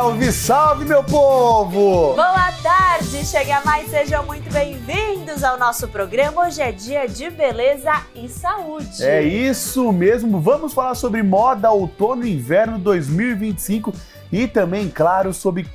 Salve, salve, meu povo! Boa tarde, chega mais, sejam muito bem-vindos ao nosso programa. Hoje é dia de beleza e saúde. É isso mesmo, vamos falar sobre moda outono e inverno 2025 e também, claro, sobre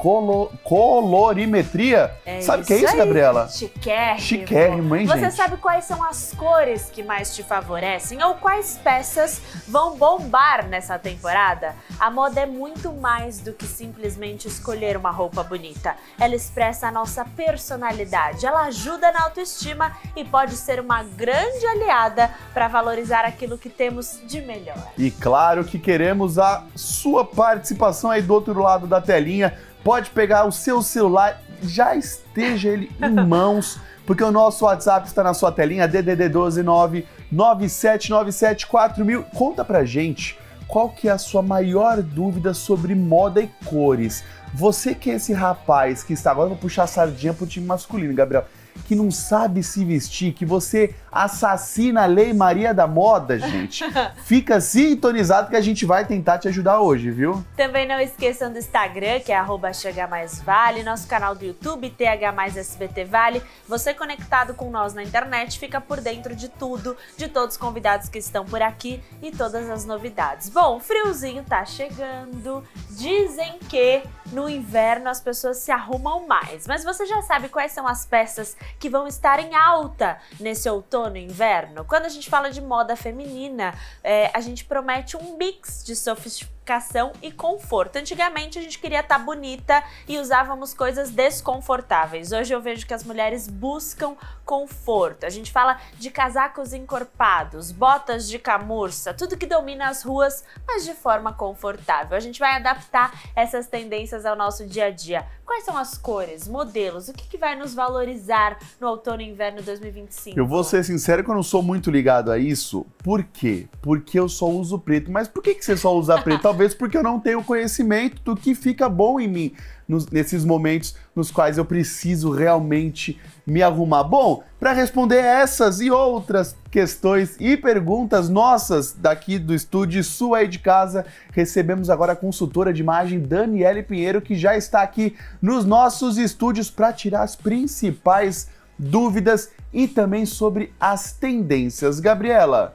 colorimetria. Sabe o que é isso, Gabriela? Chiquérrimo. Chiquérrimo, hein, gente? Você sabe quais são as cores que mais te favorecem ou quais peças vão bombar nessa temporada? A moda é muito mais do que simplesmente escolher uma roupa bonita. Ela expressa a nossa personalidade, ela ajuda na autoestima e pode ser uma grande aliada para valorizar aquilo que temos de melhor. E claro que queremos a sua participação aí do outro lado da telinha. Pode pegar o seu celular, já esteja ele em mãos, porque o nosso WhatsApp está na sua telinha, DDD 12 99797 4000. Conta pra gente qual que é a sua maior dúvida sobre moda e cores. Você que é esse rapaz que está, agora eu vou puxar a sardinha pro time masculino, Gabriel, que não sabe se vestir, que você assassina a Lei Maria da Moda, gente. Fica sintonizado que a gente vai tentar te ajudar hoje, viu? Também não esqueçam do Instagram, que é @ChegaMaisVale, nosso canal do YouTube, TH+SBTVale. Você conectado com nós na internet fica por dentro de tudo, de todos os convidados que estão por aqui e todas as novidades. Bom, o friozinho tá chegando, dizem que no inverno as pessoas se arrumam mais, mas você já sabe quais são as peças que vão estar em alta nesse outono e inverno? Quando a gente fala de moda feminina, a gente promete um mix de sofisticação e conforto. Antigamente a gente queria estar bonita e usávamos coisas desconfortáveis. Hoje eu vejo que as mulheres buscam conforto. A gente fala de casacos encorpados, botas de camurça, tudo que domina as ruas, mas de forma confortável. A gente vai adaptar essas tendências ao nosso dia a dia. Quais são as cores, modelos, o que vai nos valorizar no outono e inverno 2025? Eu vou ser sincero que eu não sou muito ligado a isso. Por quê? Porque eu só uso preto. Mas por que você só usa preto? Talvez porque eu não tenho conhecimento do que fica bom em mim nesses momentos nos quais eu preciso realmente me arrumar. Bom, para responder essas e outras questões e perguntas nossas daqui do estúdio sua aí de casa, recebemos agora a consultora de imagem Daniele Pinheiro, que já está aqui nos nossos estúdios para tirar as principais dúvidas e também sobre as tendências. Gabriela,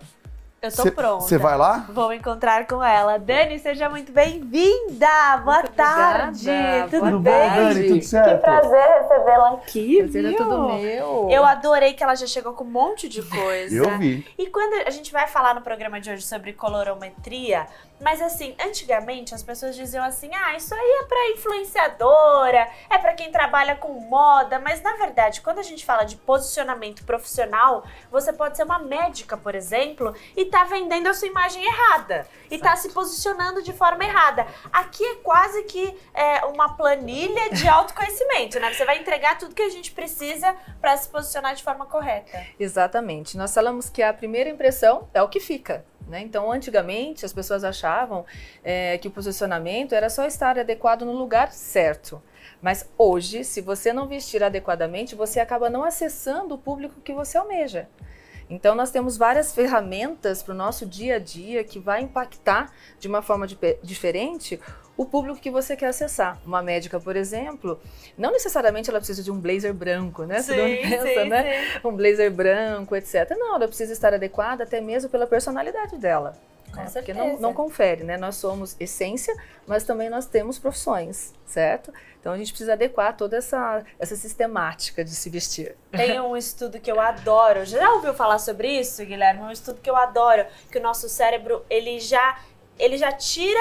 eu tô pronta. Você vai lá? Vou encontrar com ela. Dani, seja muito bem-vinda! Boa tarde! Tudo bem? Bom, Dani? Tudo certo? Que prazer recebê-la aqui, prazer é tudo meu. Eu adorei que ela já chegou com um monte de coisa. Eu vi. E quando a gente vai falar no programa de hoje sobre colorometria, mas assim, antigamente as pessoas diziam assim, isso aí é pra influenciadora, é pra quem trabalha com moda, mas na verdade, quando a gente fala de posicionamento profissional, você pode ser uma médica, por exemplo, e tá vendendo a sua imagem errada, e tá se posicionando de forma errada. Aqui é quase que uma planilha de autoconhecimento, né? Você vai entregar tudo que a gente precisa para se posicionar de forma correta. Exatamente. Nós falamos que a primeira impressão é o que fica, né? Então, antigamente, as pessoas achavam que o posicionamento era só estar adequado no lugar certo. Mas hoje, se você não vestir adequadamente, você acaba não acessando o público que você almeja. Então, nós temos várias ferramentas para o nosso dia a dia que vai impactar de uma forma diferente o público que você quer acessar. Uma médica, por exemplo, não necessariamente ela precisa de um blazer branco, né? Sim, Todo mundo pensa, né? Sim. Um blazer branco, etc. Não, ela precisa estar adequada até mesmo pela personalidade dela. Com certeza. Porque não confere, né? Nós somos essência, mas também nós temos profissões, certo? Então a gente precisa adequar toda essa sistemática de se vestir. Tem um estudo que eu adoro, já ouviu falar sobre isso, Guilherme? Um estudo que eu adoro, que o nosso cérebro, ele já tira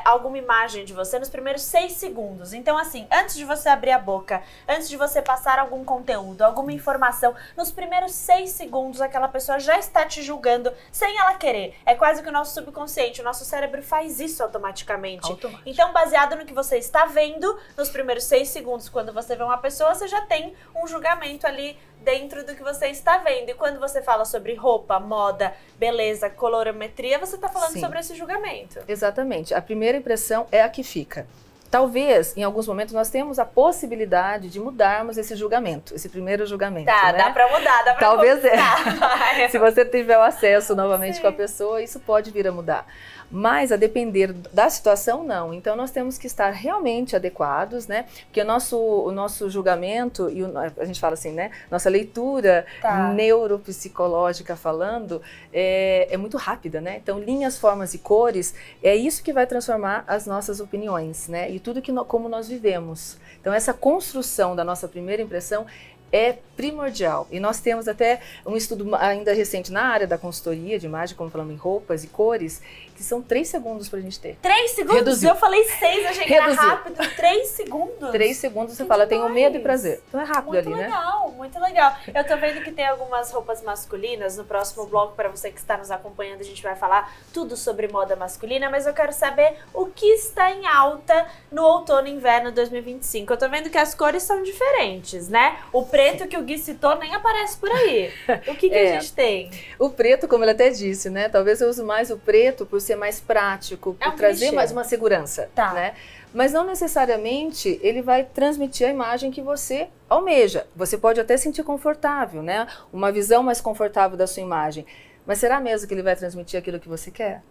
alguma imagem de você nos primeiros 6 segundos. Então, assim, antes de você abrir a boca, antes de você passar algum conteúdo, alguma informação, nos primeiros 6 segundos aquela pessoa já está te julgando sem ela querer. É quase que o nosso subconsciente, o nosso cérebro faz isso automaticamente. Então, baseado no que você está vendo, nos primeiros 6 segundos, quando você vê uma pessoa, você já tem um julgamento ali dentro do que você está vendo. E quando você fala sobre roupa, moda, beleza, colorimetria, você está falando sobre esse julgamento. Exatamente. A primeira impressão é a que fica. Talvez, em alguns momentos, nós temos a possibilidade de mudarmos esse julgamento, esse primeiro julgamento. Tá, né? dá pra mudar, dá pra Talvez mudar. Se você tiver o acesso novamente com a pessoa, isso pode vir a mudar. Mas a depender da situação, não. Então nós temos que estar realmente adequados, né? Porque o nosso julgamento, e a gente fala assim, né? Nossa leitura neuropsicológica falando é muito rápida, né? Então linhas, formas e cores, é isso que vai transformar as nossas opiniões, né? E tudo como nós vivemos. Então essa construção da nossa primeira impressão é primordial. E nós temos até um estudo ainda recente na área da consultoria de imagem, como falamos em roupas e cores, que são 3 segundos pra gente ter. 3 segundos? Reduziu. Eu falei 6, achei que era rápido. 3 segundos? 3 segundos você fala, tenho medo e prazer. Então é rápido ali, né? Muito legal. Eu tô vendo que tem algumas roupas masculinas. No próximo bloco, para você que está nos acompanhando, a gente vai falar tudo sobre moda masculina, mas eu quero saber o que está em alta no outono e inverno 2025. Eu tô vendo que as cores são diferentes, né? O preto que o Gui citou nem aparece por aí. O que a gente tem? O preto, como ele até disse, né? Talvez eu use mais o preto por ser mais prático, por trazer mais uma segurança, né? Mas não necessariamente ele vai transmitir a imagem que você almeja. Você pode até sentir confortável, né? Uma visão mais confortável da sua imagem. Mas será mesmo que ele vai transmitir aquilo que você quer?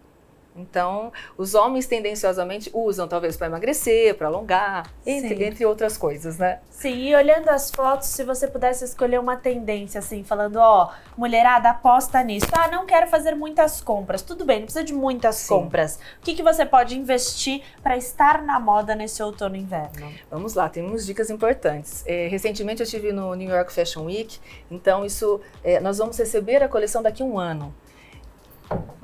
Então, os homens tendenciosamente usam talvez para emagrecer, para alongar, entre outras coisas, né? Sim, e olhando as fotos, se você pudesse escolher uma tendência, assim, falando, ó, mulherada, aposta nisso. Ah, não quero fazer muitas compras. Tudo bem, não precisa de muitas compras. O que você pode investir para estar na moda nesse outono e inverno? Vamos lá, temos dicas importantes. Recentemente eu estive no New York Fashion Week, então nós vamos receber a coleção daqui a um ano.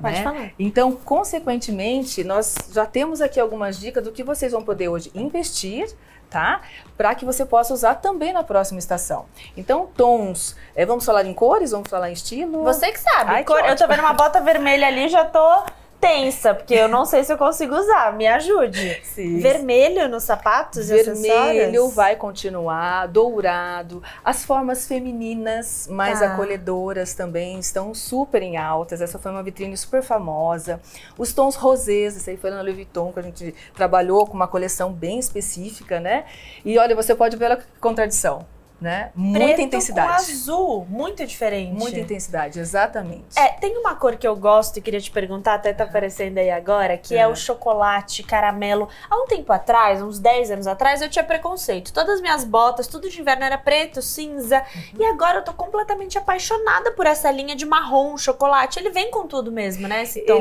Pode falar. Então, consequentemente, nós já temos aqui algumas dicas do que vocês vão poder hoje investir, tá? Para que você possa usar também na próxima estação. Então, tons, vamos falar em cores, vamos falar em estilo? Você que sabe. Ai, eu tô vendo uma bota vermelha ali, já tô tensa, porque eu não sei se eu consigo usar. Me ajude. Sim. Vermelho nos sapatos e acessórios? Vermelho vai continuar, dourado. As formas femininas mais acolhedoras também estão super em altas. Essa foi uma vitrine super famosa. Os tons rosés, esse aí foi na Louis Vuitton, que a gente trabalhou com uma coleção bem específica, né? E olha, você pode ver a contradição. Né? Muita preto intensidade. Com azul, muito diferente. Muita intensidade, exatamente. Tem uma cor que eu gosto e queria te perguntar, até tá aparecendo aí agora, que é o chocolate, caramelo. Há um tempo atrás, uns 10 anos atrás, eu tinha preconceito. Todas as minhas botas, tudo de inverno era preto, cinza. E agora eu tô completamente apaixonada por essa linha de marrom, chocolate. Ele vem com tudo mesmo, né, esse tom?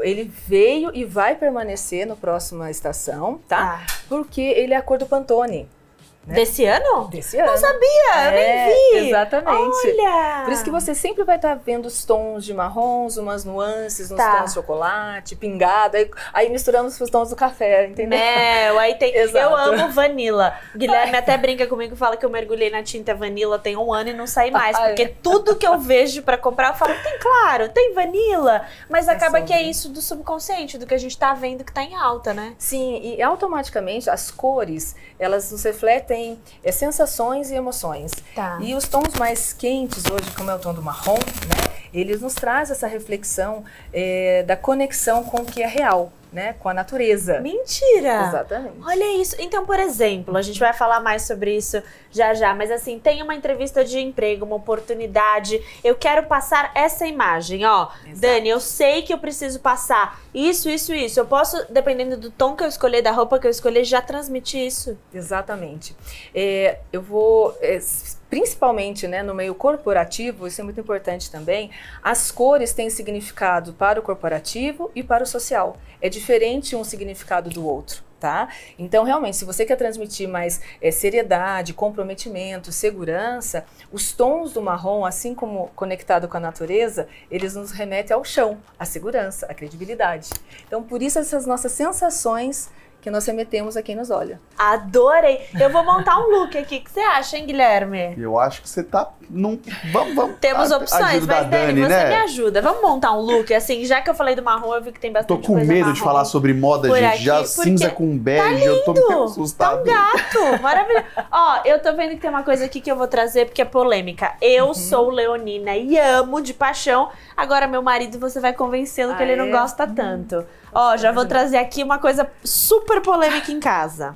Ele veio e vai permanecer na próxima estação, tá? Porque ele é a cor do Pantone. Né? Desse ano? Desse ano. Não sabia, eu nem vi. Exatamente. Olha! Por isso que você sempre vai estar vendo os tons de marrons, umas nuances nos tons de chocolate, pingado, aí misturamos os tons do café, entendeu? Aí tem... Exato. Eu amo vanilla. Guilherme até brinca comigo, fala que eu mergulhei na tinta vanilla tem 1 ano e não saí mais, porque tudo que eu vejo pra comprar, eu falo, tem vanilla, mas acaba que é isso do subconsciente, do que a gente tá vendo que tá em alta, né? Sim, e automaticamente as cores, elas nos refletem sensações e emoções. E os tons mais quentes hoje, como é o tom do marrom, né? Eles nos trazem essa reflexão da conexão com o que é real, né? Com a natureza. Mentira! Exatamente. Olha isso. Então, por exemplo, a gente vai falar mais sobre isso já, mas assim, tem uma entrevista de emprego, uma oportunidade, eu quero passar essa imagem, ó. Exato. Dani, eu sei que eu preciso passar isso. Eu posso, dependendo do tom que eu escolher, da roupa que eu escolher, já transmitir isso? Exatamente. Eu vou... principalmente, né, no meio corporativo, isso é muito importante também, as cores têm significado para o corporativo e para o social. É diferente um significado do outro, tá? Então, realmente, se você quer transmitir mais seriedade, comprometimento, segurança, os tons do marrom, assim como conectado com a natureza, eles nos remetem ao chão, à segurança, à credibilidade. Então, por isso essas nossas sensações que nós remetemos a quem nos olha. Adorei! Eu vou montar um look aqui. O que você acha, hein, Guilherme? Eu acho que você tá... Vamos Temos opções, mas Dani, você né? me ajuda. Vamos montar um look? Assim, já que eu falei do marrom, eu vi que tem bastante coisa. Tô com medo de falar sobre moda, gente. Aqui, já cinza com bege, tá lindo, eu tô meio assustado. Tá um gato, maravilhoso. Ó, eu tô vendo que tem uma coisa aqui que eu vou trazer porque é polêmica. Eu sou leonina e amo de paixão. Agora, meu marido, você vai convencê-lo que ele não gosta tanto. Ó, já vou trazer aqui uma coisa super polêmica em casa.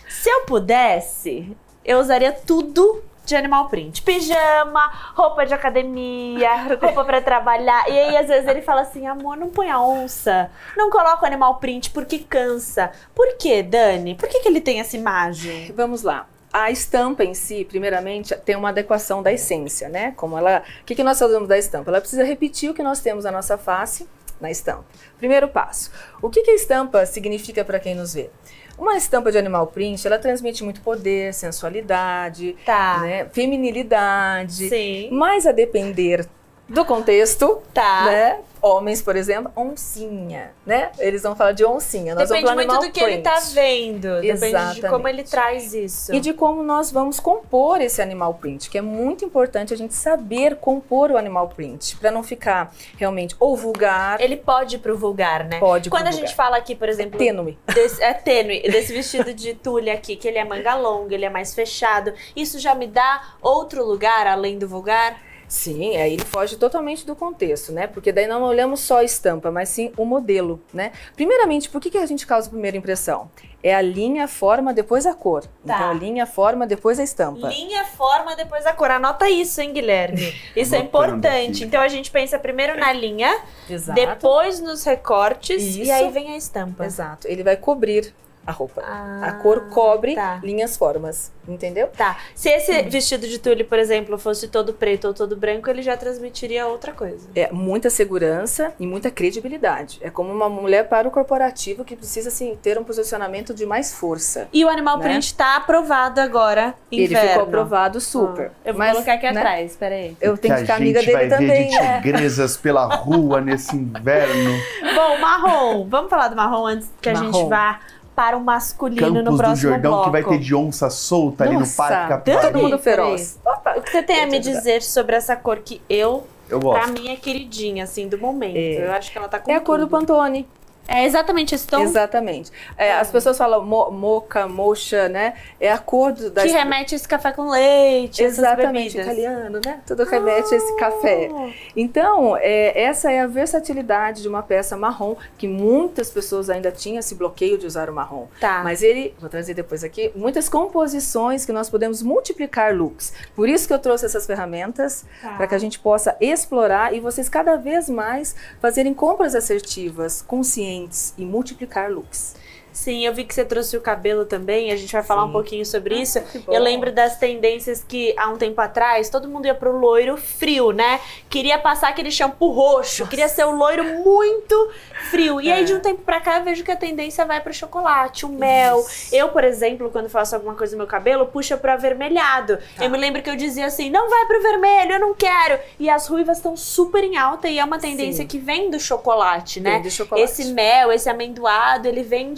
Se eu pudesse, eu usaria tudo de animal print. Pijama, roupa de academia, roupa pra trabalhar. E aí, às vezes, ele fala assim, amor, não põe a onça, não coloca o animal print porque cansa. Por quê, Dani? Por que ele tem essa imagem? Vamos lá. A estampa em si, primeiramente, tem uma adequação da essência, né? Como ela, o que nós fazemos da estampa? Ela precisa repetir o que nós temos na nossa face, na estampa. Primeiro passo. O que a estampa significa para quem nos vê? Uma estampa de animal print, ela transmite muito poder, sensualidade, né? Feminilidade. Sim. Mas a depender do contexto, Tá. né? Homens, por exemplo, oncinha, né? Eles vão falar de oncinha. Nós Depende vamos muito animal do que ele tá vendo. Depende de Exatamente. como ele traz isso. E de como nós vamos compor esse animal print, que é muito importante a gente saber compor o animal print, para não ficar realmente ou vulgar. Ele pode ir pro vulgar, né? Pode Quando pro a gente vulgar. fala aqui, por exemplo... Tênue. É tênue. Desse vestido de tule aqui, que ele é manga longa, ele é mais fechado. Isso já me dá outro lugar, além do vulgar? Sim, aí ele foge totalmente do contexto, né? Porque daí não olhamos só a estampa, mas sim o modelo, né? Primeiramente, por que a gente causa a primeira impressão? É a linha, a forma, depois a cor. Tá. Então, a linha, a forma, depois a estampa. Linha, forma, depois a cor. Anota isso, hein, Guilherme? Isso é Anotando importante. aqui. Então, a gente pensa primeiro na linha, Exato. depois nos recortes Isso. e aí vem a estampa. Exato. Ele vai cobrir a roupa. Ah, A cor cobre tá. linhas, formas. Entendeu? Tá. Se esse vestido de tule, por exemplo, fosse todo preto ou todo branco, ele já transmitiria outra coisa. É muita segurança e muita credibilidade. É como uma mulher para o corporativo que precisa assim, ter um posicionamento de mais força. E o animal Né? print tá aprovado agora, inverno. Ele ficou aprovado super. Eu vou Mas, colocar aqui né, atrás, peraí. Eu tenho que a ficar amiga gente dele vai também, ver de né? tigresas pela rua nesse inverno. Bom, marrom. Vamos falar do marrom antes que a gente Marrom. vá para o masculino no Campos do próximo Jordão, bloco. que vai ter de onça solta ali no Nossa, Parque Capivari. todo mundo feroz. Opa, O que você tem a me dizer sobre essa cor que Eu pra gosto. mim, é queridinha, assim, do momento. É. Eu acho que ela tá com É a cor do tudo. Pantone. É exatamente esse tom Exatamente. É, as pessoas falam mocha, mocha, né? É a cor da que remete a esse café com leite, Exatamente, essas bebidas. italiano, né? Tudo remete a esse café. Então, essa é a versatilidade de uma peça marrom, que muitas pessoas ainda tinham esse bloqueio de usar o marrom. Tá. Mas vou trazer depois aqui, muitas composições que nós podemos multiplicar looks. Por isso que eu trouxe essas ferramentas, Tá. para que a gente possa explorar e vocês cada vez mais fazerem compras assertivas, conscientes e multiplicar looks. Sim, eu vi que você trouxe o cabelo também, a gente vai falar Sim. um pouquinho sobre isso. que bom. Eu lembro das tendências que há um tempo atrás, todo mundo ia pro loiro frio, né? Queria passar aquele shampoo roxo, queria ser o loiro muito frio. E aí, de um tempo pra cá, eu vejo que a tendência vai pro chocolate, o mel. Isso. Eu, por exemplo, quando faço alguma coisa no meu cabelo, puxa pro avermelhado. Tá. Eu me lembro que eu dizia assim, não vai pro vermelho, eu não quero. E as ruivas estão super em alta e é uma tendência Sim. que vem do chocolate, né? Vem do chocolate. Esse mel, esse amendoado, ele vem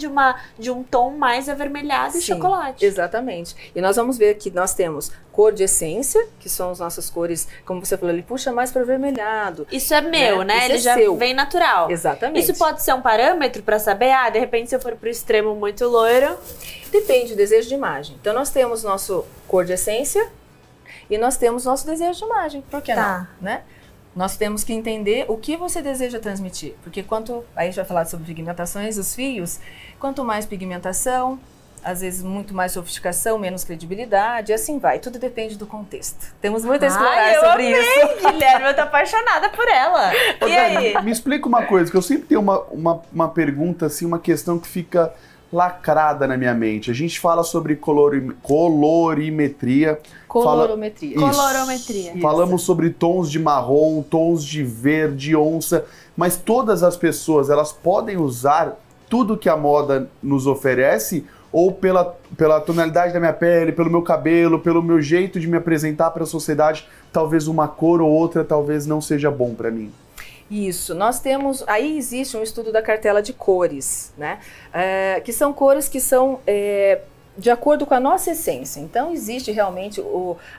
de um tom mais avermelhado e Sim, chocolate. Exatamente. E nós vamos ver que nós temos cor de essência, que são as nossas cores, como você falou, ele puxa mais para avermelhado. Isso é meu, né? Isso Ele é já seu. vem natural. Exatamente. Isso pode ser um parâmetro pra saber, de repente se eu for pro extremo muito loiro, Depende do desejo de imagem. Então nós temos nosso cor de essência e nós temos nosso desejo de imagem. Por que Tá. não? Né? Nós temos que entender o que você deseja transmitir. Porque aí a gente vai falar sobre pigmentações, os fios, quanto mais pigmentação, às vezes muito mais sofisticação, menos credibilidade, e assim vai. Tudo depende do contexto. Temos muito a explorar eu sobre amei, isso. Guilherme, eu tô apaixonada por ela. Ô, E Dani, aí? me explica uma coisa, que eu sempre tenho uma pergunta, assim, uma questão que fica lacrada na minha mente. A gente fala sobre colorimetria. Colorometria. Isso. Colorometria. Falamos sobre tons de marrom, tons de verde, onça, mas todas as pessoas, elas podem usar tudo que a moda nos oferece ou pela tonalidade da minha pele, pelo meu cabelo, pelo meu jeito de me apresentar para a sociedade, talvez uma cor ou outra talvez não seja bom para mim. Isso, nós temos, aí existe um estudo da cartela de cores, né? Que são cores que são de acordo com a nossa essência. Então existe realmente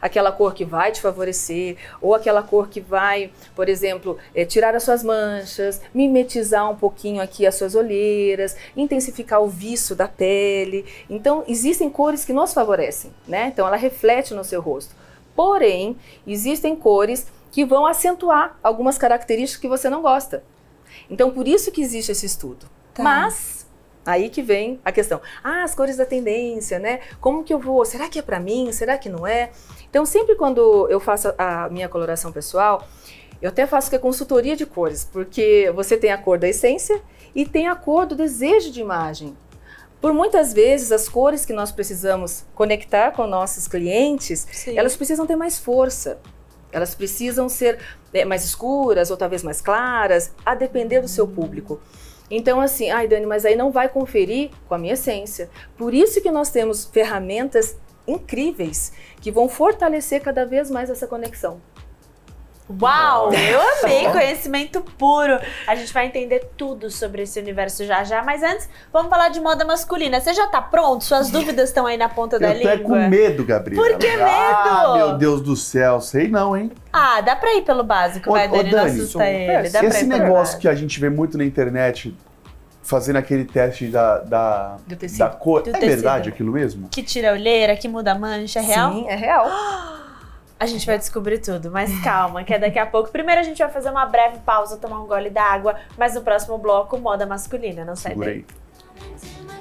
aquela cor que vai te favorecer, ou aquela cor que vai, por exemplo, tirar as suas manchas, mimetizar um pouquinho aqui as suas olheiras, intensificar o viço da pele. Então existem cores que nos favorecem, né? Então ela reflete no seu rosto. Porém, existem cores que vão acentuar algumas características que você não gosta. Então, por isso que existe esse estudo. Tá. Mas, Aí que vem a questão. As cores da tendência, né? Como que eu vou? Será que é pra mim? Será que não é? Então, sempre quando eu faço a minha coloração pessoal, eu até faço que é consultoria de cores, porque você tem a cor da essência e tem a cor do desejo de imagem. Por muitas vezes, as cores que nós precisamos conectar com nossos clientes, Sim. elas precisam ter mais força. Elas precisam ser mais escuras ou talvez mais claras, a depender do seu público. Então, assim, Dani, mas aí não vai conferir com a minha essência. Por isso que nós temos ferramentas incríveis que vão fortalecer cada vez mais essa conexão. Uau, eu amei, conhecimento puro. A gente vai entender tudo sobre esse universo já já, mas antes, vamos falar de moda masculina. Você já tá pronto? Suas dúvidas estão aí na ponta da língua? Eu tô com medo, Gabriela. Por que medo? Meu Deus do céu, sei não, hein? Dá pra ir pelo básico, vai, Dani, não assusta ele. Dá pra esse ir pelo negócio básico. que a gente vê muito na internet, fazendo aquele teste da cor, Do é verdade tecido. aquilo mesmo? Que tira a olheira, que muda a mancha, é real? Sim, é real. A gente vai descobrir tudo, mas calma, que é daqui a pouco. Primeiro a gente vai fazer uma breve pausa, tomar um gole d'água, mas no próximo bloco, moda masculina, não sai Segura daí. aí.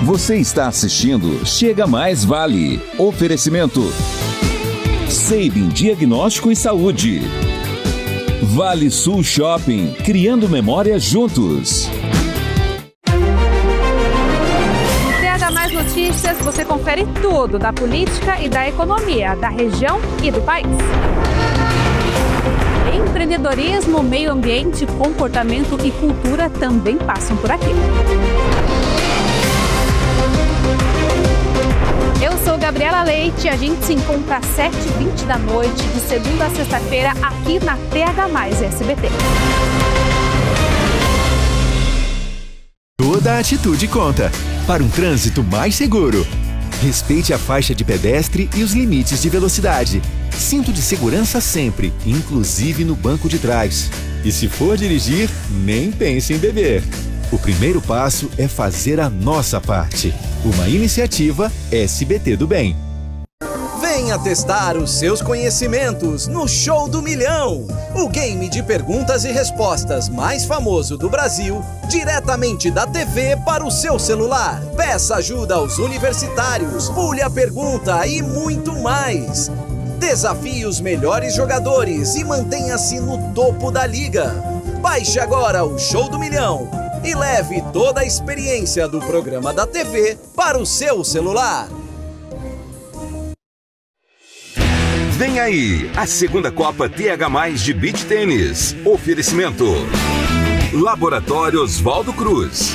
Você está assistindo Chega Mais Vale. Oferecimento Seibin Diagnóstico e Saúde. Vale Sul Shopping, criando memórias juntos. No TH Mais Notícias, você confere tudo da política e da economia, da região e do país. Empreendedorismo, meio ambiente, comportamento e cultura também passam por aqui. Eu sou Gabriela Leite e a gente se encontra às 7h20 da noite, de segunda a sexta-feira, aqui na TH Mais SBT. Toda atitude conta para um trânsito mais seguro. Respeite a faixa de pedestre e os limites de velocidade. Cinto de segurança sempre, inclusive no banco de trás. E se for dirigir, nem pense em beber. O primeiro passo é fazer a nossa parte. Uma iniciativa SBT do Bem. Venha testar os seus conhecimentos no Show do Milhão, o game de perguntas e respostas mais famoso do Brasil, diretamente da TV para o seu celular. Peça ajuda aos universitários, pule a pergunta e muito mais. Desafie os melhores jogadores e mantenha-se no topo da liga. Baixe agora o Show do Milhão e leve toda a experiência do programa da TV para o seu celular. Vem aí, a segunda Copa TH+ de Beach Tênis. Oferecimento Laboratório Oswaldo Cruz.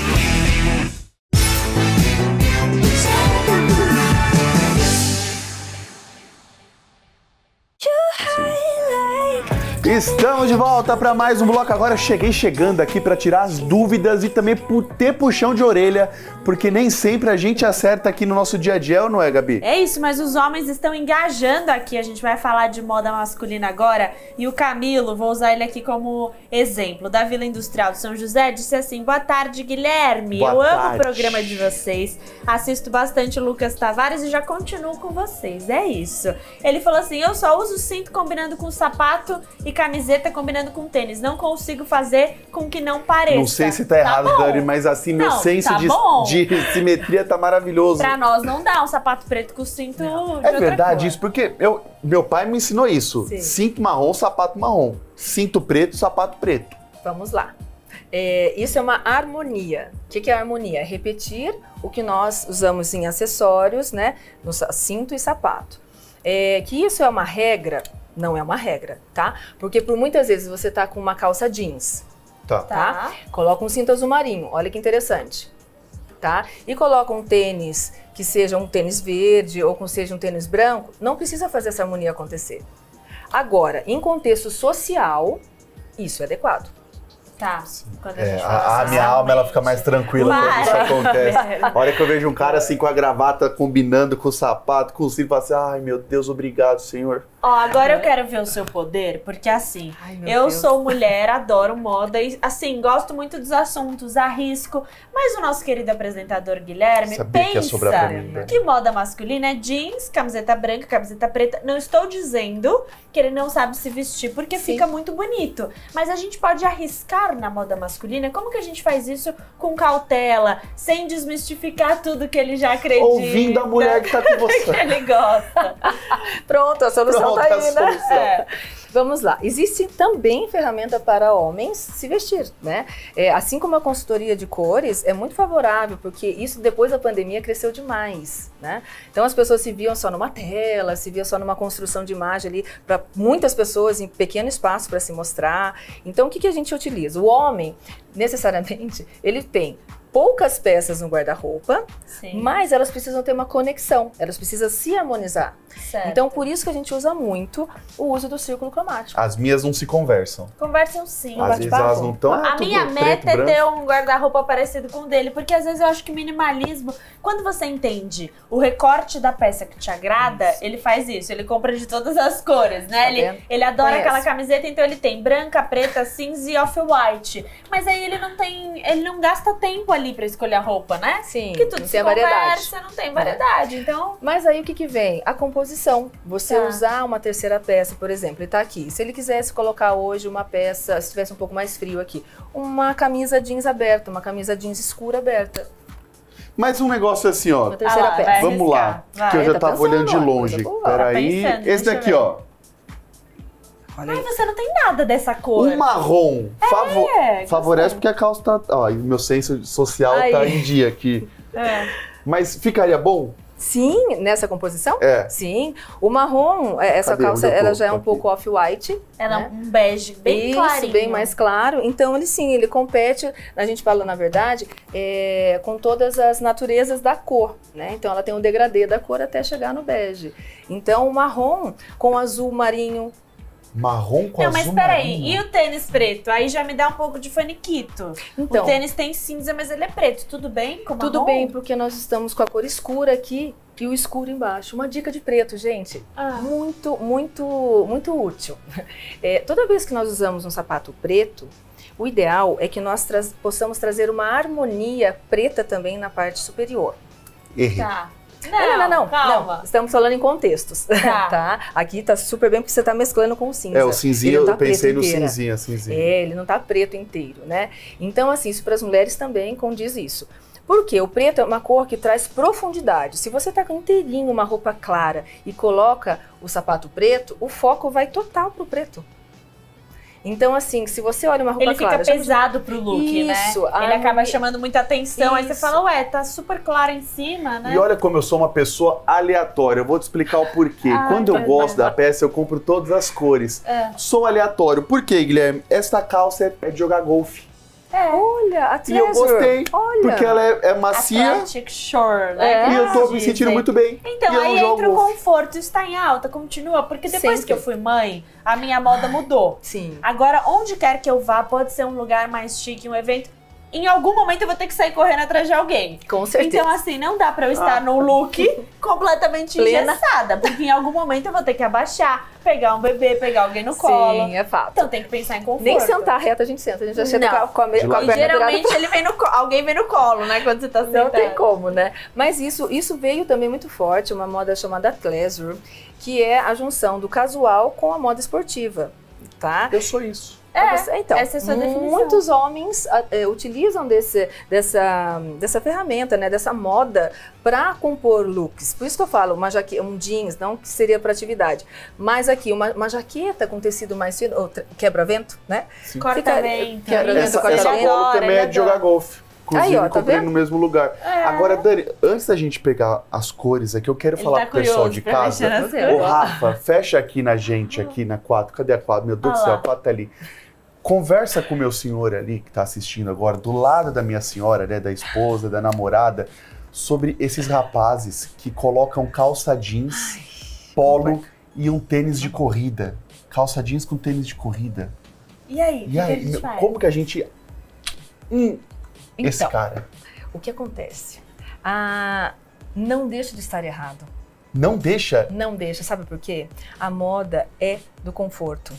Estamos de volta para mais um bloco. Agora cheguei chegando aqui para tirar as dúvidas e também ter puxão de orelha, porque nem sempre a gente acerta aqui no nosso dia a dia, não é, Gabi? É isso, mas os homens estão engajando aqui. A gente vai falar de moda masculina agora. E o Camilo, vou usar ele aqui como exemplo, da Vila Industrial de São José, disse assim: boa tarde, Guilherme. Boa Eu amo tarde. o programa de vocês. Assisto bastante o Lucas Tavares e já continuo com vocês. É isso. Ele falou assim: eu só uso cinto combinando com sapato e camiseta combinando com tênis. Não consigo fazer com que não pareça. Não sei se tá errado, bom? Dani, mas assim, meu Não, senso tá bom. de simetria tá maravilhoso. Pra nós não dá um sapato preto com cinto de outra É verdade cor. isso, porque meu pai me ensinou isso. Sim. Cinto marrom, sapato marrom. Cinto preto, sapato preto. Vamos lá. Isso é uma harmonia. O que é harmonia? É repetir o que nós usamos em acessórios, né? No cinto e sapato. Que isso é uma regra? Não é uma regra, tá? Porque por muitas vezes você tá com uma calça jeans, tá? Coloca um cinto azul marinho, olha que interessante, tá? E coloca um tênis que seja um tênis verde ou que seja um tênis branco, não precisa fazer essa harmonia acontecer. Agora, em contexto social, isso é adequado. Tá. Quando a É, gente fala a minha alma ela fica mais tranquila quando isso acontece. A hora que eu vejo um cara assim com a gravata combinando com o sapato, com o cinto, eu falo assim, ai meu Deus, obrigado, senhor. Ó, agora eu quero ver o seu poder, porque assim, Ai, meu eu Deus. sou mulher, adoro moda e assim, gosto muito dos assuntos, arrisco, mas o nosso querido apresentador Guilherme Sabia que ia sobrar pra mim, pensa né? que moda masculina é jeans, camiseta branca, camiseta preta. Não estou dizendo que ele não sabe se vestir, porque Sim. fica muito bonito, mas a gente pode arriscar na moda masculina. Como que a gente faz isso com cautela, sem desmistificar tudo que ele já acredita? Ouvindo a mulher que tá com que você. ele gosta. Pronto, a solução Pronto, tá a aí, né? solução. É. Vamos lá. Existe também ferramenta para homens se vestir, né? Assim como a consultoria de cores, é muito favorável, porque isso depois da pandemia cresceu demais, né? Então as pessoas se viam só numa tela, se via só numa construção de imagem ali, para muitas pessoas em pequeno espaço para se mostrar. Então o que a gente utiliza? O homem, necessariamente, ele tem poucas peças no guarda-roupa, Sim. mas elas precisam ter uma conexão, elas precisam se harmonizar. Certo. Então, por isso que a gente usa muito o uso do círculo cromático. As minhas não se conversam. Conversam sim. Às vezes bate-papo. elas não estão. A minha meta é ter um guarda-roupa parecido com o dele, porque às vezes eu acho que minimalismo, quando você entende o recorte da peça que te agrada, ele faz isso, ele compra de todas as cores, né? Tá vendo? Ele adora Conhece. aquela camiseta, então ele tem branca, preta, cinza e off-white. Mas aí ele não gasta tempo ali pra escolher a roupa, né? Sim, Porque tudo não se tem a variedade. conversa, não tem variedade, então... Mas aí o que vem? A composição. Você Tá. usar uma terceira peça, por exemplo, ele tá aqui. Se ele quisesse colocar hoje uma peça, se tivesse um pouco mais frio aqui, uma camisa jeans aberta, uma camisa jeans escura aberta. Mas um negócio assim, ó. Uma terceira lá, peça. vai Vamos lá, arriscar. Vai. que eu já Tá tava pensando, olhando de ó, longe. coisa boa. Peraí. Tá pensando, Esse deixa daqui, eu ver. ó. Olha Ai, aí. você não tem nada dessa cor. Um marrom. Favorece gostei. porque a calça tá. Ó, e meu senso social Aí. tá em dia aqui. É. Mas ficaria bom? Sim, nessa composição? É. Sim. O marrom, essa Cadê? calça, Onde eu tô? ela já é um Aqui. pouco off-white. Ela é né? um bege bem Isso, clarinho. bem mais claro. Então, ele sim, ele compete, a gente fala, na verdade, com todas as naturezas da cor, né? Então, ela tem um degradê da cor até chegar no bege. Então, o marrom com azul marinho. Marrom com Não, azul mas peraí, marinho. e o tênis preto? Aí já me dá um pouco de faniquito. Então, O tênis tem cinza, mas ele é preto. Tudo bem com tudo marrom? bem, porque nós estamos com a cor escura aqui e o escuro embaixo. Uma dica de preto, gente. Ah. Muito, muito, muito útil. Toda vez que nós usamos um sapato preto, o ideal é que nós possamos trazer uma harmonia preta também na parte superior. Errei. Tá. Não, calma. estamos falando em contextos, Tá. tá? Aqui tá super bem porque você tá mesclando com o cinza. É, o cinzinho, Ele não eu tá pensei preto no inteira. cinzinho, cinzinho. Ele não tá preto inteiro, né? Então, assim, isso para as mulheres também condiz isso. Porque o preto é uma cor que traz profundidade. Se você tá com inteirinho uma roupa clara e coloca o sapato preto, o foco vai total pro preto. Então, assim, se você olha uma roupa Ele fica clara... pesado pro look, Isso, né? Ele a acaba harmonia- chamando muita atenção. Aí você Isso. fala, ué, tá super claro em cima, né? E olha como eu sou uma pessoa aleatória. Eu vou te explicar o porquê. Ah, Quando eu tá gosto bom. da peça, eu compro todas as cores. É. Sou aleatório. Por quê, Guilherme? Esta calça é de jogar golfe. Olha, a E eu Treasure. gostei. Olha. Porque ela é macia Atlantic Shore, né? e eu tô me Dizem. sentindo muito bem. Então, e eu aí não jogo entra o golfe. conforto, está em alta, continua, porque depois Sempre. que eu fui mãe, a minha moda mudou. Sim. Agora, onde quer que eu vá, pode ser um lugar mais chique, um evento. Em algum momento eu vou ter que sair correndo atrás de alguém. Com certeza. Então, assim, não dá pra eu estar num look completamente Plena. engessada, porque em algum momento eu vou ter que abaixar, pegar um bebê, pegar alguém no colo. Sim, é fato. Então tem que pensar em conforto. Nem sentar reto a gente senta, a gente já senta Não. com a De perna lado. E virada. geralmente ele vem alguém vem no colo, né, quando você tá sentado. Não tem como, né? Mas isso veio também muito forte, uma moda chamada Treasure, que é a junção do casual com a moda esportiva, tá? Eu sou isso. Então, essa é a sua definição. muitos homens utilizam dessa ferramenta, né, dessa moda para compor looks. Por isso que eu falo, um jeans, não que seria para atividade, mas aqui uma jaqueta com tecido mais fino, ou quebra-vento, né? Corta-vento. Quebra-vento, Essa corta-vento. polo também é de jogar golfe. Inclusive, Aí, ó, tá comprei vendo? no mesmo lugar. Agora, Dani, antes da gente pegar as cores aqui, eu quero Ele falar tá pro pessoal curioso de pra casa. mexer nas cores. Ô, Rafa, fecha aqui na gente, aqui na 4. Cadê a 4? Meu Deus do Ah céu, lá. a 4 tá ali. Conversa com o meu senhor ali, que tá assistindo agora, do lado da minha senhora, né, da esposa, da namorada, sobre esses rapazes que colocam calça jeans, polo e um tênis de corrida. Calça jeans com tênis de corrida. E aí, o que a gente faz? Como que a gente... esse cara. O que acontece? Não deixa de estar errado. Não deixa? Não deixa, sabe por quê? A moda é do conforto.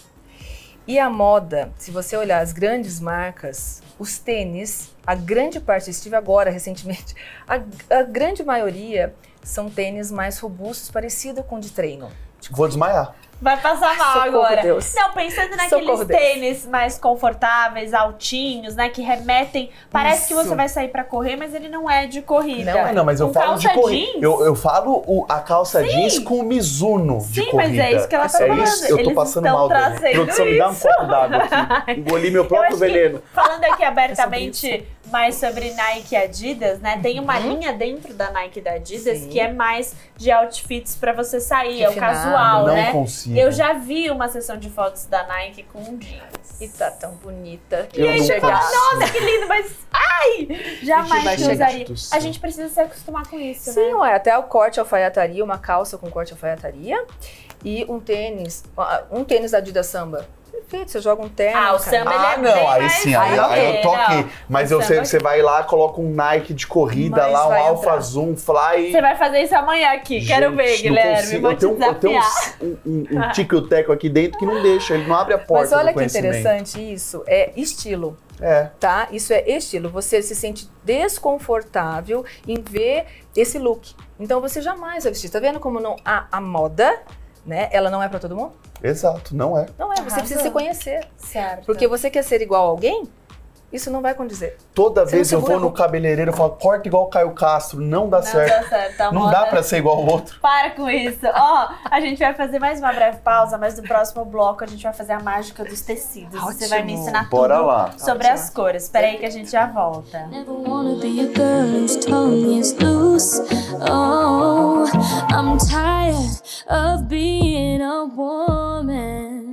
E a moda, se você olhar as grandes marcas, os tênis, a grande parte, estive agora recentemente, a grande maioria são tênis mais robustos, parecido com de treino. Vou desmaiar. Vai passar mal Socorro, agora. Deus. Não, pensando naqueles tênis mais confortáveis, altinhos, né? Que remetem... Parece que você vai sair pra correr, mas ele não é de corrida. Não, mas eu falo de corrida. Eu falo a calça Sim. jeans com o Mizuno de corrida. Sim, mas é isso que ela tá falando. Isso, eu tô passando mal, Dani. Produção, me dá um copo d'água aqui. Engoli meu próprio veneno. Falando aqui abertamente mais sobre Nike e Adidas, né? Tem uma linha dentro da Nike e da Adidas que é mais de outfits pra você sair, é o casual, né? Não consigo. Eu já vi uma sessão de fotos da Nike com jeans. E tá tão bonita. E aí você fala, nossa, que lindo, mas jamais que usaria. A gente precisa se acostumar com isso, né? Sim, até o corte alfaiataria, uma calça com corte alfaiataria e um tênis da Adidas Samba. Perfeito, você joga um terno. O samba ele é não, aí sim, aí eu tô aqui. Mas você vai lá, coloca um Nike de corrida lá, um Alpha Zoom Fly. Você vai fazer isso amanhã aqui, quero ver, Guilherme, vou te desafiar. Eu tenho um tico-teco aqui dentro que não deixa, ele não abre a porta. Mas olha do que interessante isso, é estilo. Tá? Isso é estilo. Você se sente desconfortável em ver esse look. Então você jamais vai vestir. Tá vendo como não a moda, né? Ela não é pra todo mundo? Exato, não é. Não é, você precisa se conhecer. Certo. Porque você quer ser igual a alguém, isso não vai condizer. Toda vez eu vou no cabeleireiro, eu falo, corta igual o Caio Castro, não dá certo. Não dá certo. Não dá pra ser igual ao outro. Para com isso. A gente vai fazer mais uma breve pausa, mas no próximo bloco a gente vai fazer a mágica dos tecidos. Ótimo. Você vai me ensinar Bora tudo lá. sobre as cores. Espera aí que a gente já volta. Never wanna be a girl whose tongue is loose. Oh, I'm tired of being a woman.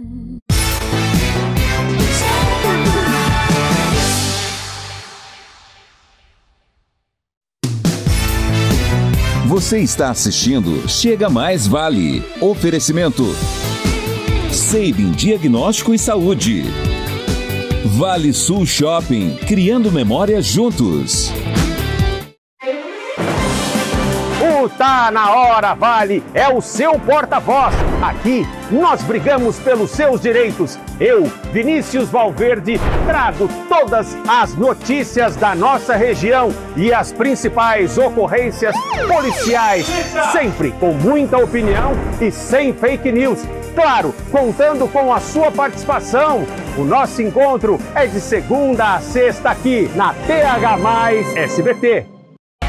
Você está assistindo Chega Mais Vale. Oferecimento Sabin Diagnóstico e Saúde. Vale Sul Shopping, criando memórias juntos. Tá na hora, Vale, é o seu porta-voz. Aqui nós brigamos pelos seus direitos. Eu, Vinícius Valverde, trago todas as notícias da nossa região e as principais ocorrências policiais, sempre com muita opinião e sem fake news. Claro, contando com a sua participação. O nosso encontro é de segunda a sexta aqui na TH+ SBT.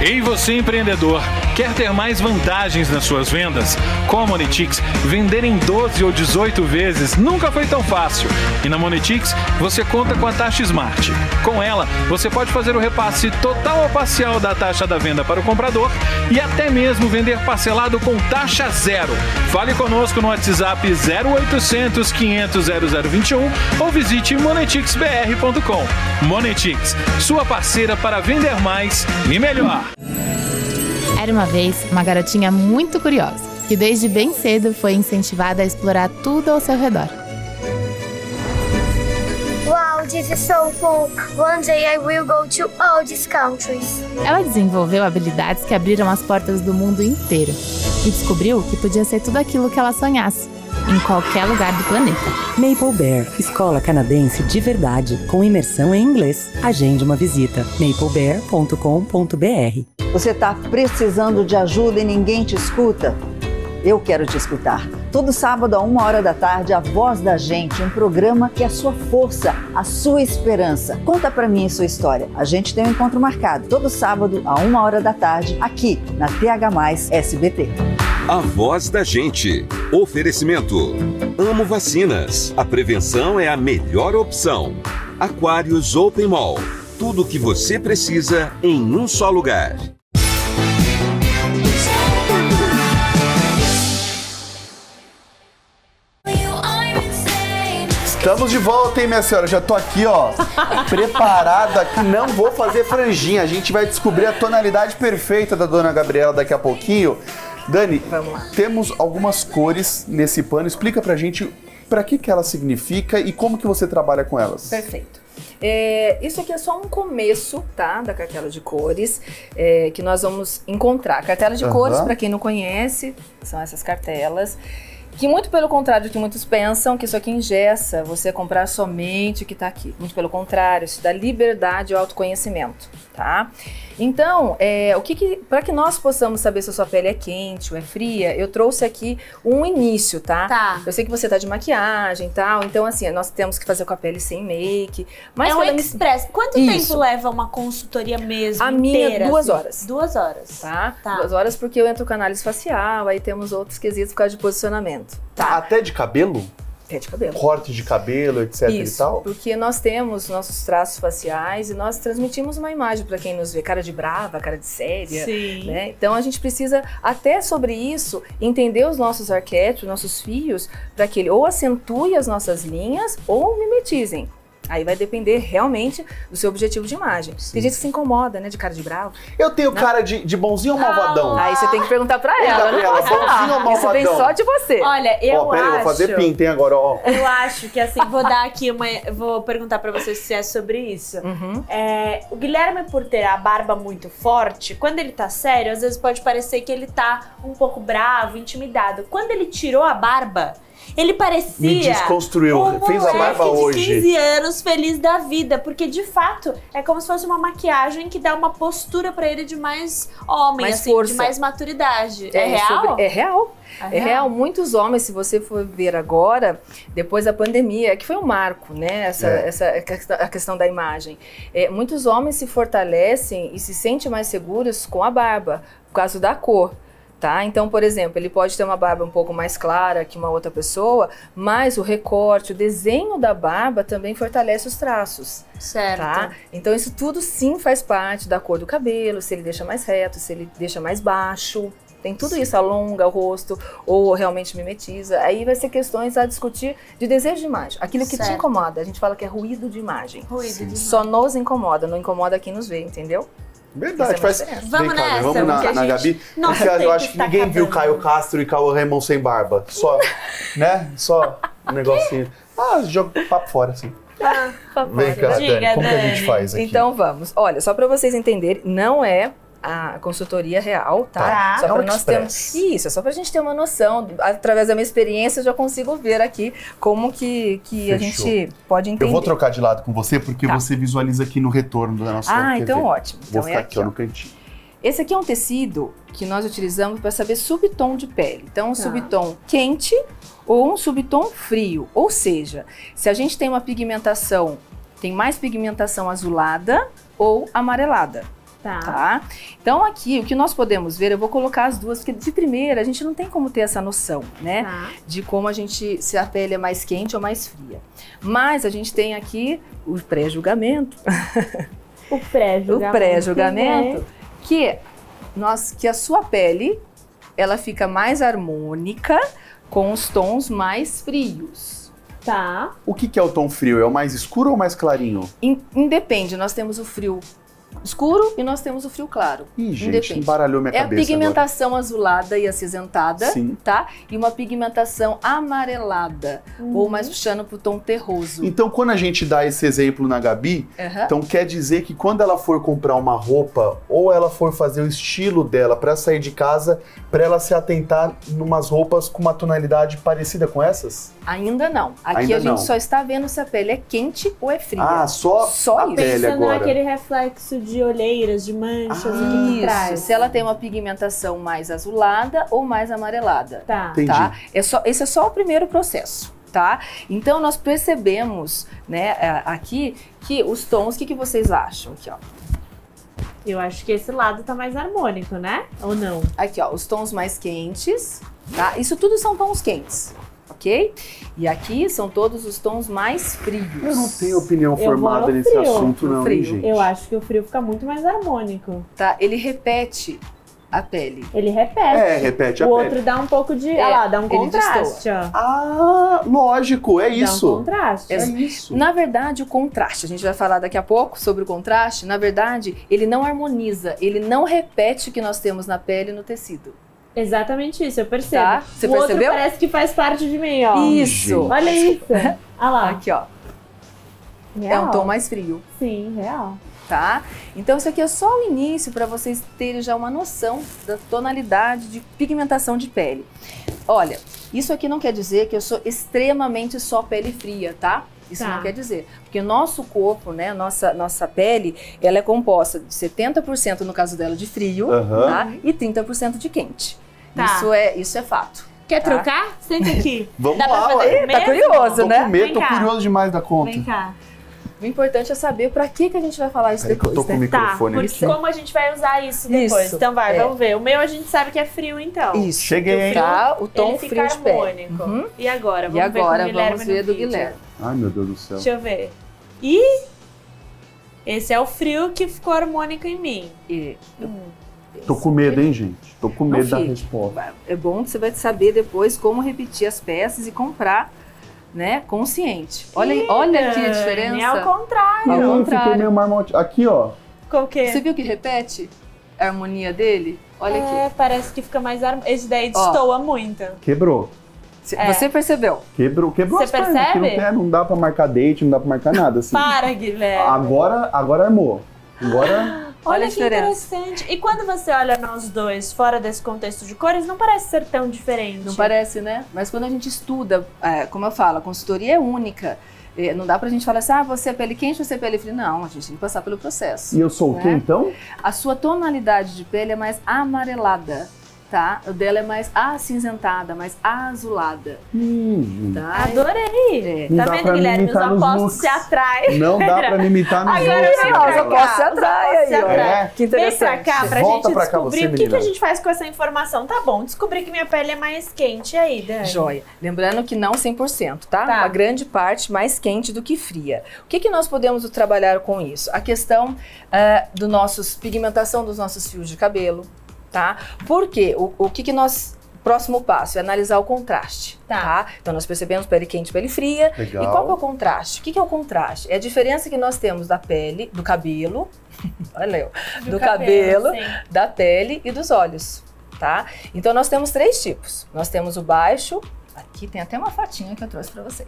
Ei, você empreendedor, quer ter mais vantagens nas suas vendas? Com a Monetics, vender em 12 ou 18 vezes nunca foi tão fácil. E na Monetics, você conta com a taxa Smart. Com ela, você pode fazer o repasse total ou parcial da taxa da venda para o comprador e até mesmo vender parcelado com taxa zero. Fale conosco no WhatsApp 0800 500 0021 ou visite monetixbr.com. Monetics, sua parceira para vender mais e melhor. Era uma vez uma garotinha muito curiosa, que desde bem cedo foi incentivada a explorar tudo ao seu redor. Wow, this is so cool. One day I will go to all these countries. Ela desenvolveu habilidades que abriram as portas do mundo inteiro e descobriu que podia ser tudo aquilo que ela sonhasse, em qualquer lugar do planeta. Maple Bear, escola canadense de verdade, com imersão em inglês. Agende uma visita, maplebear.com.br. Você está precisando de ajuda e ninguém te escuta? Eu quero te escutar. Todo sábado, a 1h da tarde, A Voz da Gente, um programa que é a sua força, a sua esperança. Conta pra mim a sua história. A gente tem um encontro marcado, todo sábado, a 1h da tarde, aqui na TH+ SBT. A Voz da Gente. Oferecimento. Amo Vacinas. A prevenção é a melhor opção. Aquários Open Mall. Tudo o que você precisa em um só lugar. Estamos de volta, hein, minha senhora? Já tô aqui, ó, preparado aqui. Não vou fazer franjinha. A gente vai descobrir a tonalidade perfeita da dona Gabriela daqui a pouquinho. Dani, temos algumas cores nesse pano. Explica pra gente Para que ela significa e como que você trabalha com elas? Perfeito. Isso aqui é só um começo, tá? Da cartela de cores que nós vamos encontrar. Cartela de cores, para quem não conhece, são essas cartelas. Que muito pelo contrário do que muitos pensam, que isso aqui engessa você comprar somente o que está aqui. Muito pelo contrário, isso dá liberdade ao autoconhecimento, tá? Então, para que nós possamos saber se a sua pele é quente ou é fria, eu trouxe aqui um início, tá? Eu sei que você tá de maquiagem e tal, então assim, nós temos que fazer com a pele sem make. Mas é um express. Quanto tempo leva uma consultoria mesmo? A minha, 2 horas. 2 horas. Tá? 2 horas porque eu entro com análise facial, aí temos outros quesitos por causa de posicionamento. Tá? Até de cabelo? Até de cabelo. Corte de cabelo, etc e tal? Porque nós temos nossos traços faciais e nós transmitimos uma imagem para quem nos vê, cara de brava, cara de séria. Sim. Né? Então a gente precisa, até sobre isso, entender os nossos arquétipos, nossos fios, para que ele ou acentue as nossas linhas ou mimetizem. Aí vai depender realmente do seu objetivo de imagem. Sim. Tem gente que se incomoda, né, de cara de bravo. Eu tenho cara de bonzinho ou malvadão? Aí você tem que perguntar pra ela. Gabriela, bonzinho ou malvadão? Isso vem só de você. Olha, eu peraí, acho... vou fazer pinta, hein, agora, ó. Eu acho que, assim, vou dar aqui vou perguntar pra vocês se é sobre isso. O Guilherme, por ter a barba muito forte, quando ele tá sério, às vezes pode parecer que ele tá um pouco bravo, intimidado. Quando ele tirou a barba, ele parecia Me desconstruiu, fez a barba hoje. De 15 anos, feliz da vida, porque de fato é como se fosse uma maquiagem que dá uma postura pra ele de mais homem, mais assim, força. de mais maturidade. É real? É real. É real. Muitos homens, se você for ver agora, depois da pandemia, que foi um marco, né? A questão da imagem. Muitos homens se fortalecem e se sentem mais seguros com a barba, por causa da cor. Tá? Então, por exemplo, ele pode ter uma barba um pouco mais clara que uma outra pessoa, mas o recorte, o desenho da barba também fortalece os traços. Certo. Tá? Então, isso tudo sim faz parte da cor do cabelo, se ele deixa mais reto, se ele deixa mais baixo. Tem tudo isso, alonga o rosto ou realmente mimetiza. Aí vai ser questões a discutir de desejo de imagem. Aquilo que te incomoda, a gente fala que é ruído de imagem. Ruído de imagem. Só nos incomoda, não incomoda quem nos vê, entendeu? Verdade, faz. Vamos nessa, vamos na Gabi. Nossa, eu acho que ninguém viu Caio Castro e Cauã Raymond sem barba. Só, né? Só um negocinho. Joga papo fora, assim. Vem cá, Dani, como que a gente faz aqui? Então vamos. Olha, só para vocês entenderem, não é a consultoria real, tá? Só para nós termos isso, é só pra gente ter uma noção. Através da minha experiência, eu já consigo ver aqui como que a gente pode entender. Eu vou trocar de lado com você, porque você visualiza aqui no retorno da nossa TV. Então ótimo. Vou ficar aqui no cantinho. Esse aqui é um tecido que nós utilizamos para saber subtom de pele. Então, um subtom quente ou um subtom frio. Ou seja, se a gente tem uma pigmentação, tem mais pigmentação azulada ou amarelada. Tá? Então aqui, o que nós podemos ver, eu vou colocar as duas, porque de primeira a gente não tem como ter essa noção, né? De como se a pele é mais quente ou mais fria. Mas a gente tem aqui o pré-julgamento. O pré-julgamento. Que a sua pele, ela fica mais harmônica com os tons mais frios. Tá. O que é o tom frio? É o mais escuro ou mais clarinho? Independe, nós temos o frio escuro e nós temos o frio claro. Gente, embaralhou minha cabeça. É a pigmentação azulada e acinzentada, tá? E uma pigmentação amarelada, ou mais puxando pro tom terroso. Então, quando a gente dá esse exemplo na Gabi, então quer dizer que quando ela for comprar uma roupa ou ela for fazer o estilo dela para sair de casa, para ela se atentar numas roupas com uma tonalidade parecida com essas? Ainda não. Aqui a gente só está vendo se a pele é quente ou é fria. Só a pele agora. Naquele reflexo de olheiras, de manchas aqui atrás. Se ela tem uma pigmentação mais azulada ou mais amarelada. Entendi. Esse é só o primeiro processo. Tá? Então nós percebemos, né, aqui que os tons, o que vocês acham? Aqui, ó. Eu acho que esse lado tá mais harmônico, né? Ou não? Aqui, ó, os tons mais quentes, tá? Isso tudo são tons quentes, ok? E aqui são todos os tons mais frios. Eu não tenho opinião formada nesse assunto, não, gente. Eu acho que o frio fica muito mais harmônico. Tá? Ele repete a pele. Ele repete. Repete a pele. O outro dá um pouco de... Olha lá, dá um contraste, ó. Lógico, é isso. Dá um contraste. É isso. Na verdade, o contraste, a gente vai falar daqui a pouco sobre o contraste, na verdade, ele não harmoniza, ele não repete o que nós temos na pele e no tecido. Exatamente isso, eu percebo. Tá? Você o outro percebeu? parece que faz parte de mim, ó. Isso. Olha isso. Olha lá. Aqui, ó. Real. É um tom mais frio. Sim, real. Tá? Então isso aqui é só o início para vocês terem já uma noção da tonalidade de pigmentação de pele. Olha, isso aqui não quer dizer que eu sou extremamente só pele fria, tá? Isso não quer dizer, porque o nosso corpo, né, nossa pele, ela é composta de 70% no caso dela de frio, tá? E 30% de quente. Tá. Isso é fato. Quer tá? trocar? Senta aqui. Vamos Dá lá, pra fazer ué. Tá curioso, Tô né? com medo, Vem tô cá. curioso demais da conta. Vem cá. O importante é saber pra que a gente vai falar isso Peraí que eu depois, tô com o né? microfone Porque aqui. como a gente vai usar isso depois? Isso. Então vai, É. vamos ver. O meu a gente sabe que é frio, então. Isso. Cheguei, hein? Tá? O tom Ele frio fica de pele. harmônico. Uhum. E agora? E Vamos ver com o agora Guilherme vamos ver no do vídeo. Guilherme. Ai, meu Deus do céu. Deixa eu ver. E esse é o frio que ficou harmônico em mim. E Tô com medo, hein, gente? Tô com medo da fique. resposta. É bom que você vai saber depois como repetir as peças e comprar, né, consciente. Olha aqui a diferença. É ao contrário. Ao Não, contrário. fiquei meio marmote. Aqui, ó. Qual que é? Você viu que repete a harmonia dele? Olha É, aqui. parece que fica mais harmônico. Esse daí Ó. destoa muito. Quebrou. Você percebeu? Quebrou Você as pernas. Aqui percebe? não dá pra marcar date, não dá pra marcar nada, assim. Para, Guilherme. Agora armou. Agora... Olha a que diferença. interessante. E quando você olha nós dois fora desse contexto de cores, não parece ser tão diferente. Não parece, né? Mas quando a gente estuda, como eu falo, a consultoria é única. Não dá pra gente falar assim, você é pele quente, você é pele fria. Não, a gente tem que passar pelo processo. E eu sou o quê, então? A sua tonalidade de pele é mais amarelada, tá? O dela é mais acinzentada, mais azulada. Tá? Adorei. Não Tá dá vendo, pra Guilherme? Os limitar nos opostos looks. se atraem. Não dá pra me imitar nos Agora looks, vem né? pra Os cá. opostos se atraem aí, se ó. atraem. Que interessante. Vem pra cá pra Volta gente pra cá descobrir você, o que a menina. gente faz com essa informação. Tá bom, descobri que minha pele é mais quente. E aí, Dani? Joia. Lembrando que não 100%, tá? Tá. Uma grande parte mais quente do que fria. O que nós podemos trabalhar com isso? A questão pigmentação dos nossos fios de cabelo, tá? Porque o que nós... Próximo passo é analisar o contraste, tá? Então nós percebemos pele quente e pele fria. Legal. E qual que é o contraste? O que é o contraste? É a diferença que nós temos da pele, do cabelo, olha eu, do cabelo, sim. da pele e dos olhos, tá? Então nós temos 3 tipos. Nós temos o baixo, aqui tem até uma fotinha que eu trouxe pra vocês.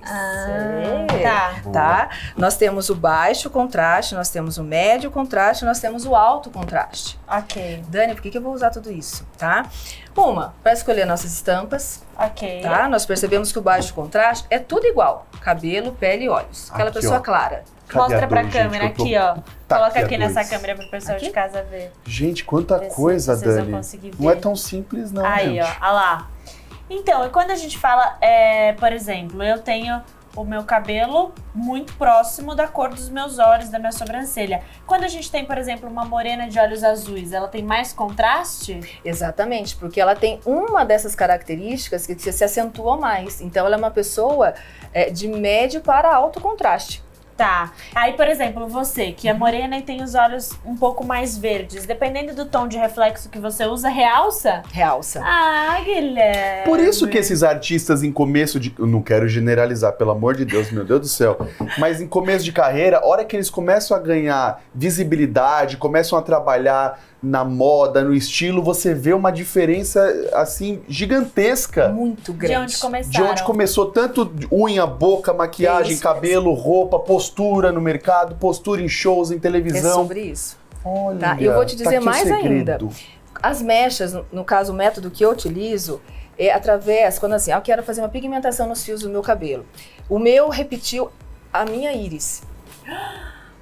Tá? Nós temos o baixo contraste, nós temos o médio contraste, nós temos o alto contraste. Ok. Dani, por que eu vou usar tudo isso, tá? Para escolher nossas estampas, Ok. tá? Nós percebemos que o baixo contraste é tudo igual, cabelo, pele e olhos. Aquela Aqui, pessoa ó. clara. Mostra pra gente, câmera que eu tô aqui, ó. Coloca aqui nessa dois. câmera pro pessoal de casa ver. Gente, quanta Ver se coisa, vocês vão Dani. conseguir Não é ver. tão simples, não, Aí, gente. ó, olha lá. Então, e quando a gente fala, por exemplo, eu tenho o meu cabelo muito próximo da cor dos meus olhos, da minha sobrancelha. Quando a gente tem, por exemplo, uma morena de olhos azuis, ela tem mais contraste? Exatamente, porque ela tem uma dessas características que se acentua mais. Então, ela é uma pessoa de médio para alto contraste. Tá. Aí, por exemplo, você, que é morena e tem os olhos um pouco mais verdes, dependendo do tom de reflexo que você usa, realça? Realça. Ah, Guilherme. Por isso que esses artistas em começo de... Eu não quero generalizar, pelo amor de Deus, meu Deus do céu. Mas em começo de carreira, a hora que eles começam a ganhar visibilidade, começam a trabalhar na moda, no estilo, você vê uma diferença, assim, gigantesca. Muito grande. De onde começaram. De onde começou tanto unha, boca, maquiagem, Isso, cabelo, roupa, postura no mercado, postura em shows, em É televisão. sobre isso. Olha, Tá? Eu vou te dizer aqui o mais segredo. ainda. As mechas, no caso, o método que eu utilizo é através, quando assim, eu quero fazer uma pigmentação nos fios do meu cabelo. O meu repetiu a minha íris.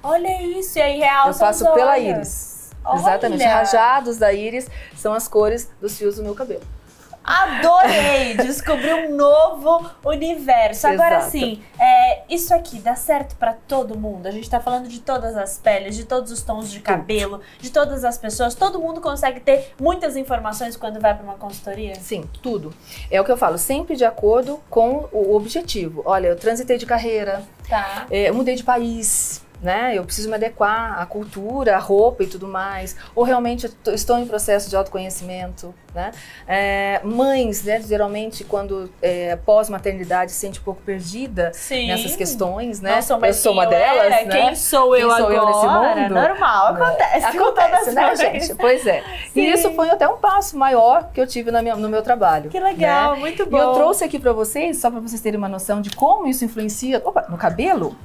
Olha isso, e aí realça Eu faço os pela olhos. íris. Exatamente. Olha. Rajados da íris são as cores dos fios do meu cabelo. Adorei! Descobri um novo universo. Agora Exato. sim, isso aqui dá certo pra todo mundo? A gente tá falando de todas as peles, de todos os tons de cabelo, de todas as pessoas. Todo mundo consegue ter muitas informações quando vai pra uma consultoria? Sim, tudo. É o que eu falo, sempre de acordo com o objetivo. Olha, eu transitei de carreira, Tá. eu mudei de país, né? Eu preciso me adequar à cultura, à roupa e tudo mais. Ou realmente estou em processo de autoconhecimento, né? Mães, né? Geralmente quando pós-maternidade se sente um pouco perdida nessas questões, né? Nossa, eu sou uma delas, né? Quem sou eu agora? Nesse mundo? Normal, Acontece, né, gente? Pois é. Sim. E isso foi até um passo maior que eu tive no meu trabalho. Que legal, né? muito bom. E eu trouxe aqui para vocês, só para vocês terem uma noção de como isso influencia no cabelo.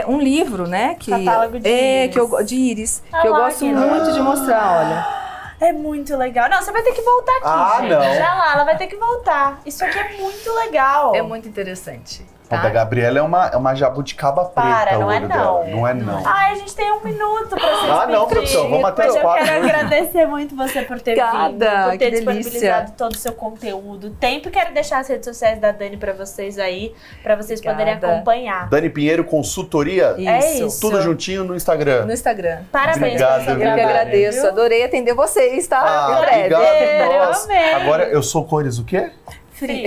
Um livro, né? Catálogo de Íris. De Íris, que eu gosto muito de mostrar, olha. É muito legal. Não, você vai ter que voltar aqui, gente. Não. Já lá, ela vai ter que voltar. Isso aqui é muito legal. É muito interessante. A da Gabriela é uma jabuticaba preta. Não é não. Dela. Não é não. Ai, a gente tem 1 minuto pra se despedir. Não, produção, vamos até Mas as 4. eu quero agradecer muito você por ter vindo, por ter disponibilizado todo o seu conteúdo, tempo. E quero deixar as redes sociais da Dani pra vocês aí, pra vocês poderem acompanhar. Dani Pinheiro, consultoria. Isso. Tudo juntinho no Instagram. No Instagram. Parabéns. Obrigado, eu que agradeço. Viu? Adorei atender vocês, tá? Em breve. Obrigado. Eu amei. Agora, eu sou cores o quê?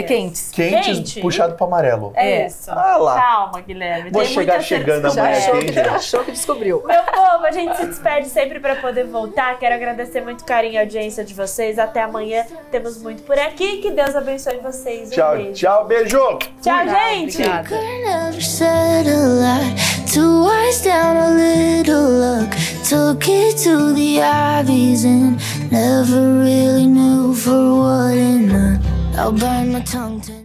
Quentes. Quentes, puxado para amarelo. Isso. Lá. Calma, Guilherme. Vou chegar chegando amanhã aqui, gente. Achou que descobriu. Meu povo, a gente se despede sempre para poder voltar. Quero agradecer muito o carinho e a audiência de vocês. Até amanhã. Temos muito por aqui. Que Deus abençoe vocês. Tchau, beijo. Tchau, beijo. Tchau, gente. Took it to the Ivies and never really knew for what it meant. I'll burn my tongue to